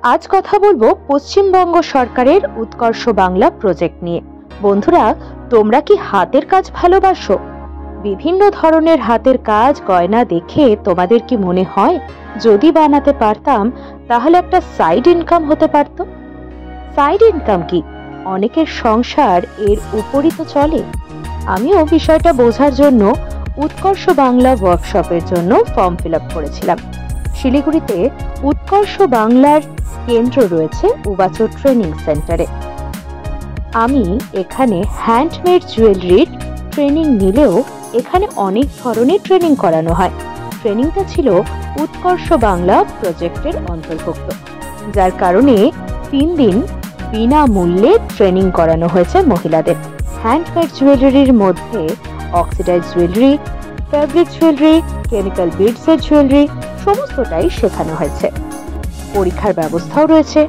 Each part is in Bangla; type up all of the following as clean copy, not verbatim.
আজ কথা বলবো পশ্চিমবঙ্গ সরকারের উৎকর্ষ বাংলা প্রজেক্ট নিয়ে। বন্ধুরা, তোমরা কি হাতের কাজ ভালোবাসো? বিভিন্ন ধরনের হাতের কাজ গয়না দেখে তোমাদের কি মনে হয় যদি বানাতে পারতাম তাহলে একটা সাইড ইনকাম হতে পারতো? সাইড ইনকাম কি? অনেকের সংসার এর উপরই তো চলে। আমিও বিষয়টা বোঝার জন্য উৎকর্ষ বাংলা ওয়ার্কশপের জন্য ফর্ম ফিল আপ করেছিলাম। শিলিগুড়িতে উৎকর্ষ বাংলার কেন্দ্র রয়েছে উবাচর ট্রেনিং সেন্টারে। আমি এখানে হ্যান্ডমেড জুয়েলারির ট্রেনিং নিলেও এখানে অনেক ধরনের ট্রেনিং করানো হয়। ট্রেনিংটা ছিল উৎকর্ষ বাংলা প্রজেক্টের অন্তর্ভুক্ত, যার কারণে 3 দিন বিনামূল্যে ট্রেনিং করানো হয়েছে মহিলাদের। হ্যান্ডমেড জুয়েলারির মধ্যে oxidised jewellery, fabric jewellery, chemical বিডসের জুয়েলারি সমস্তটাই শেখানো হয়েছে। পরীক্ষার ব্যবস্থাও রয়েছে।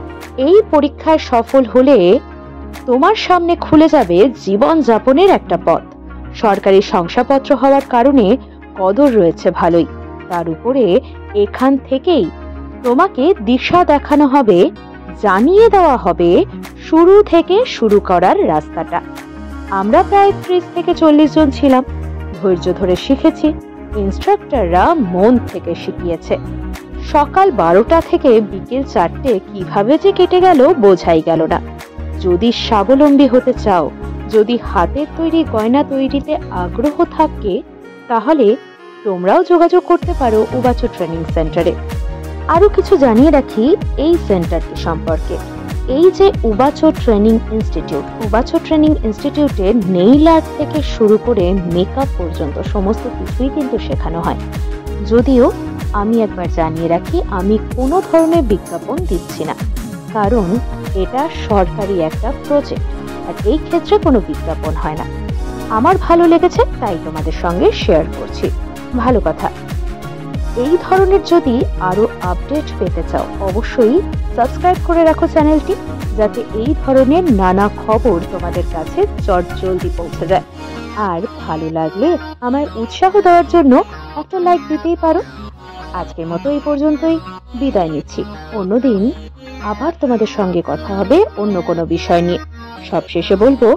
এই পরীক্ষায় সফল হলে তোমার সামনে খুলে যাবে জীবন যাপনের একটা পথ। সরকারি শংসাপত্র হওয়ার কারণে কদর রয়েছে ভালোই। তার উপরে এখান থেকেই তোমাকে দিশা দেখানো হবে, জানিয়ে দেওয়া হবে শুরু থেকে শুরু করার রাস্তাটা। আমরা প্রায় 30 থেকে 40 জন ছিলাম। ধৈর্য ধরে শিখেছি। ইনস্ট্রাক্টররা মন থেকে শিখিয়েছে। সকাল 12টা থেকে বিকেল 4টে কিভাবে যে কেটে গেল বোঝাই গেল না। যদি স্বাবলম্বী হতে চাও, যদি হাতের তৈরি গয়না তৈরিতে আগ্রহ থাকে, তাহলে তোমরাও যোগাযোগ করতে পারো উবাচর ট্রেনিং সেন্টারে। আরো কিছু জানিয়ে রাখি এই সেন্টারটি সম্পর্কে। এই যে উবাচর ট্রেনিং ইনস্টিটিউট, উবাচর ট্রেনিং ইনস্টিটিউটে নেইল আর্ট থেকে শুরু করে মেকআপ পর্যন্ত সমস্ত কিছুই কিন্তু শেখানো হয়। যদিও আমি একবার জানিয়ে রাখি, আমি কোনো ধরনের বিজ্ঞাপন দিচ্ছি না, কারণ এটা সরকারি একটা প্রজেক্ট, আর এই ক্ষেত্রে কোনো বিজ্ঞাপন হয় না। আমার ভালো লেগেছে তাই তোমাদের সঙ্গে শেয়ার করছি। ভালো কথা। এই ধরনের যদি আরো আপডেট পেতে চাও, অবশ্যই সাবস্ক্রাইব করে রাখো চ্যানেলটি, যাতে এই ধরনের নানা খবর তোমাদের কাছে চটজলদি পৌঁছে যায়। আর ভালো লাগলে আমায় উৎসাহ দেওয়ার জন্য একটা লাইক দিতেই পারো। আজকের মতো এই পর্যন্তই, বিদায় নিচ্ছি। অন্যদিন আবার তোমাদের সঙ্গে কথা হবে অন্য কোনো বিষয় নিয়ে। সবশেষে বলবো,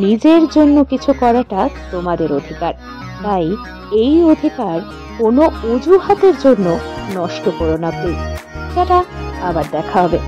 নিজের জন্য কিছু করাটা তোমাদের অধিকার, তাই এই অধিকার কোনো অজুহাতের জন্য নষ্ট করো না প্লিজ। টাটা, আবার দেখা হবে।